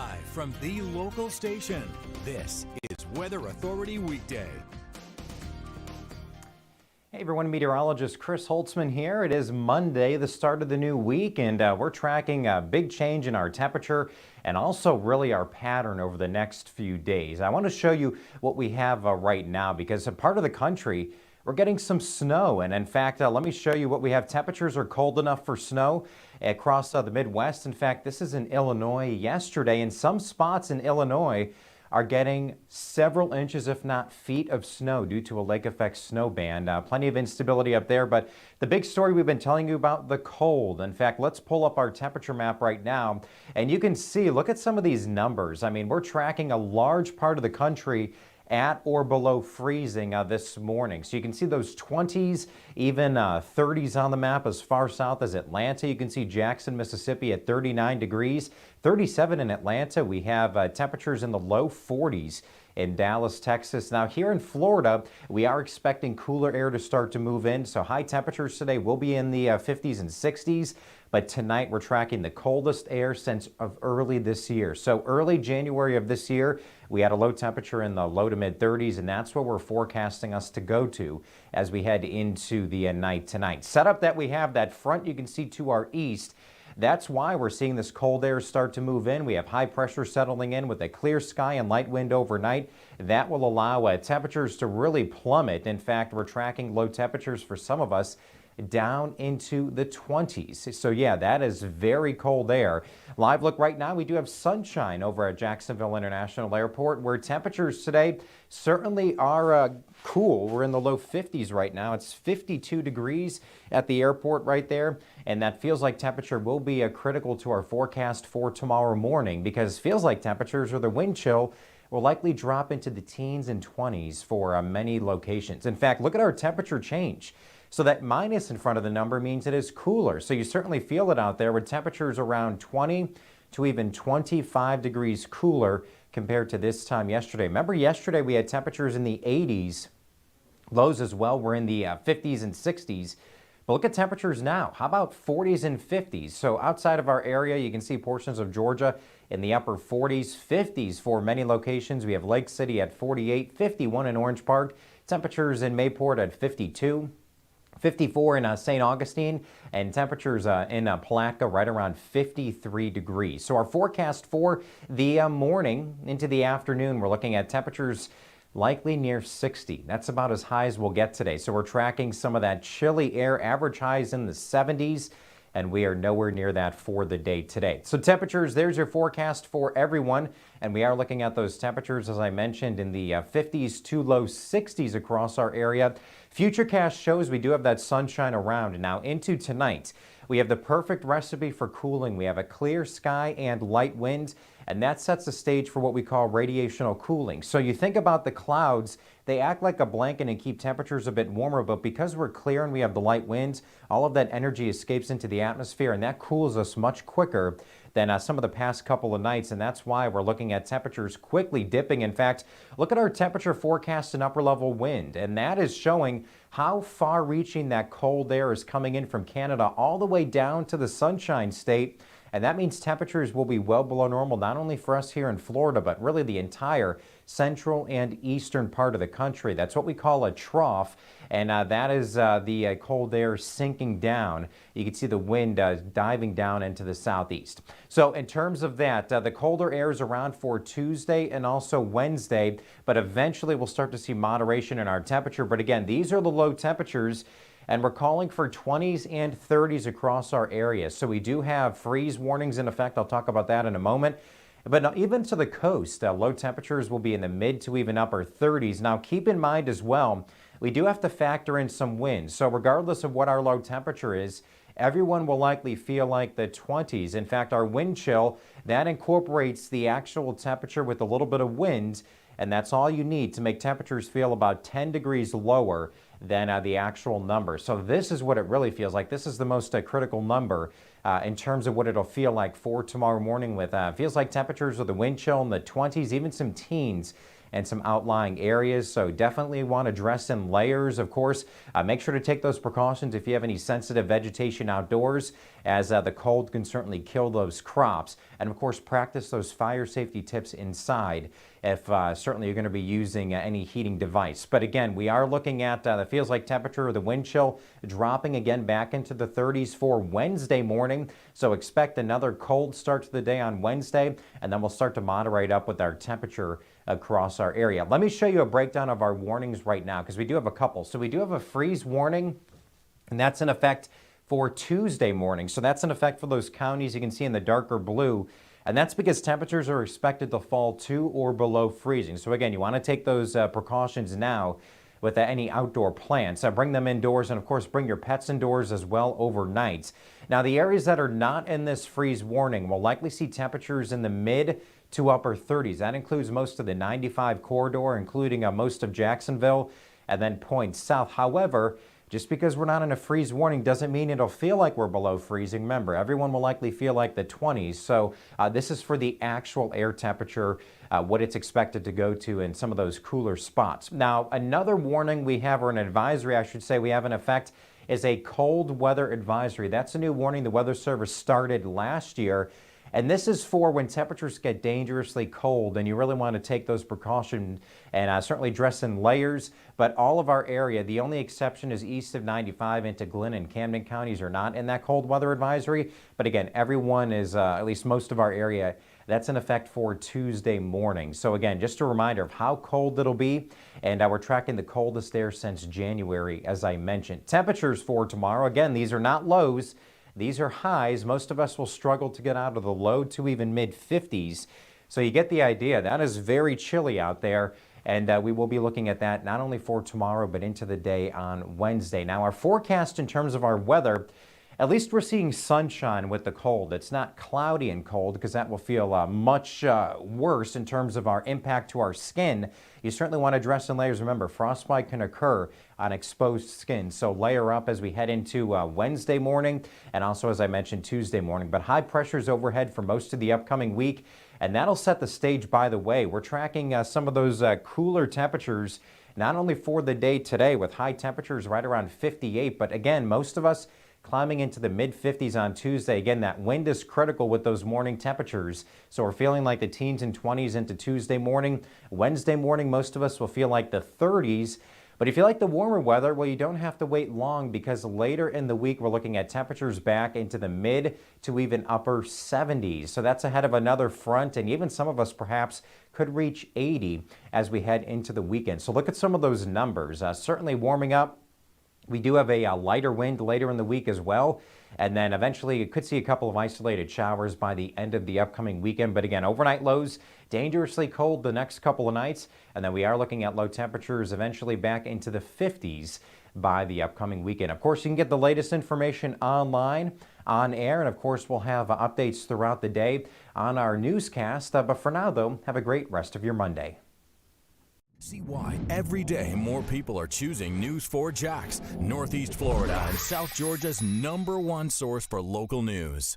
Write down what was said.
Live from the local station, this is Weather Authority Weekday. Hey everyone, Meteorologist Chris Holtzman here. It is Monday, the start of the new week, and we're tracking a big change in our temperature and also really our pattern over the next few days. I want to show you what we have right now because a part of the country we're getting some snow, and in fact, let me show you what we have. Temperatures are cold enough for snow across the Midwest. In fact, this is in Illinois yesterday, and some spots in Illinois are getting several inches, if not feet, of snow due to a lake effect snow band. Plenty of instability up there, but the big story we've been telling you about, the cold. In fact, let's pull up our temperature map right now, and you can see, look at some of these numbers. I mean, we're tracking a large part of the country at or below freezing this morning. So you can see those 20s, even 30s on the map as far south as Atlanta. You can see Jackson, Mississippi at 39 degrees, 37 in Atlanta. We have temperatures in the low 40s in Dallas, Texas. Now here in Florida, we are expecting cooler air to start to move in. So high temperatures today will be in the 50s and 60s. But tonight we're tracking the coldest air since of early this year. So early January of this year, we had a low temperature in the low to mid 30s, and that's what we're forecasting us to go to as we head into the night tonight. Setup that we have, that front you can see to our east, that's why we're seeing this cold air start to move in. We have high pressure settling in with a clear sky and light wind overnight. That will allow temperatures to really plummet. In fact, we're tracking low temperatures for some of us down into the 20s. So yeah, that is very cold air. Live look right now, we do have sunshine over at Jacksonville International Airport, where temperatures today certainly are cool. We're in the low 50s right now. It's 52 degrees at the airport right there, and that feels like temperature will be critical to our forecast for tomorrow morning, because feels like temperatures or the wind chill will likely drop into the teens and 20s for many locations. In fact, look at our temperature change. So that minus in front of the number means it is cooler. So you certainly feel it out there with temperatures around 20 to even 25 degrees cooler compared to this time yesterday. Remember yesterday we had temperatures in the 80s. Lows as well were in the 50s and 60s. But look at temperatures now. How about 40s and 50s? So outside of our area, you can see portions of Georgia in the upper 40s, 50s for many locations. We have Lake City at 48, 51 in Orange Park. Temperatures in Mayport at 52. 54 in St. Augustine, and temperatures in Palatka right around 53 degrees. So our forecast for the morning into the afternoon, we're looking at temperatures likely near 60. That's about as high as we'll get today. So we're tracking some of that chilly air, average highs in the 70s, and we are nowhere near that for the day today. So temperatures, there's your forecast for everyone, and we are looking at those temperatures, as I mentioned, in the 50s to low 60s across our area. Futurecast shows we do have that sunshine around. Now into tonight, we have the perfect recipe for cooling. We have a clear sky and light wind, and that sets the stage for what we call radiational cooling. So you think about the clouds, they act like a blanket and keep temperatures a bit warmer, but because we're clear and we have the light winds, all of that energy escapes into the atmosphere, and that cools us much quicker than some of the past couple of nights, and that's why we're looking at temperatures quickly dipping. In fact, look at our temperature forecast and upper level wind, and that is showing how far-reaching that cold air is coming in from Canada all the way down to the Sunshine State. And that means temperatures will be well below normal, not only for us here in Florida, but really the entire central and eastern part of the country. That's what we call a trough, and that is the cold air sinking down. You can see the wind diving down into the southeast. So in terms of that, the colder air is around for Tuesday and also Wednesday, but eventually we'll start to see moderation in our temperature. But again, these are the low temperatures, and we're calling for 20s and 30s across our area. So we do have freeze warnings in effect. I'll talk about that in a moment. But even to the coast, low temperatures will be in the mid to even upper 30s. Now keep in mind as well, we do have to factor in some wind. So regardless of what our low temperature is, everyone will likely feel like the 20s. In fact, our wind chill, that incorporates the actual temperature with a little bit of wind, and that's all you need to make temperatures feel about 10 degrees lower than the actual number. So this is what it really feels like. This is the most critical number in terms of what it'll feel like for tomorrow morning, with feels like temperatures with the wind chill in the 20s, even some teens and some outlying areas. So definitely want to dress in layers, of course. Make sure to take those precautions if you have any sensitive vegetation outdoors. as the cold can certainly kill those crops. And of course, practice those fire safety tips inside if certainly you're going to be using any heating device. But again, we are looking at the feels like temperature or the wind chill dropping again back into the 30s for Wednesday morning. So expect another cold start to the day on Wednesday, and then we'll start to moderate up with our temperature across our area. Let me show you a breakdown of our warnings right now, because we do have a couple. So we do have a freeze warning, and that's in effect for Tuesday morning. So that's in effect for those counties you can see in the darker blue. And that's because temperatures are expected to fall to or below freezing. So again, you want to take those precautions now with any outdoor plants. Bring them indoors, and of course bring your pets indoors as well overnight. Now the areas that are not in this freeze warning will likely see temperatures in the mid to upper 30s. That includes most of the 95 corridor, including most of Jacksonville and then points south. However, just because we're not in a freeze warning doesn't mean it'll feel like we're below freezing. Remember, everyone will likely feel like the 20s. So this is for the actual air temperature, what it's expected to go to in some of those cooler spots. Now, another warning we have, or an advisory, I should say, we have in effect is a cold weather advisory. That's a new warning the Weather Service started last year. And this is for when temperatures get dangerously cold and you really want to take those precautions and certainly dress in layers. But all of our area, the only exception is east of 95 into Glenn and Camden counties are not in that cold weather advisory. But again, everyone is, at least most of our area, that's in effect for Tuesday morning. So again, just a reminder of how cold it'll be. And we're tracking the coldest there since January, as I mentioned. Temperatures for tomorrow, again, these are not lows. These are highs. Most of us will struggle to get out of the low to even mid-50s. So you get the idea. That is very chilly out there. And we will be looking at that not only for tomorrow, but into the day on Wednesday. Now, our forecast in terms of our weather, at least we're seeing sunshine with the cold. It's not cloudy and cold, because that will feel much worse in terms of our impact to our skin. You certainly want to dress in layers. Remember, frostbite can occur on exposed skin. So layer up as we head into Wednesday morning, and also, as I mentioned, Tuesday morning. But high pressures overhead for most of the upcoming week, and that'll set the stage. By the way, we're tracking some of those cooler temperatures, not only for the day today with high temperatures right around 58, but again, most of us climbing into the mid-50s on Tuesday. Again, that wind is critical with those morning temperatures. So we're feeling like the teens and 20s into Tuesday morning. Wednesday morning, most of us will feel like the 30s. But if you like the warmer weather, well, you don't have to wait long, because later in the week, we're looking at temperatures back into the mid to even upper 70s. So that's ahead of another front, and even some of us perhaps could reach 80 as we head into the weekend. So look at some of those numbers. Certainly warming up. We do have a lighter wind later in the week as well. And then eventually you could see a couple of isolated showers by the end of the upcoming weekend. But again, overnight lows, dangerously cold the next couple of nights. And then we are looking at low temperatures eventually back into the 50s by the upcoming weekend. Of course, you can get the latest information online, on air. And of course, we'll have updates throughout the day on our newscast. But for now, though, have a great rest of your Monday. See why every day more people are choosing News4JAX, Northeast Florida and South Georgia's #1 source for local news.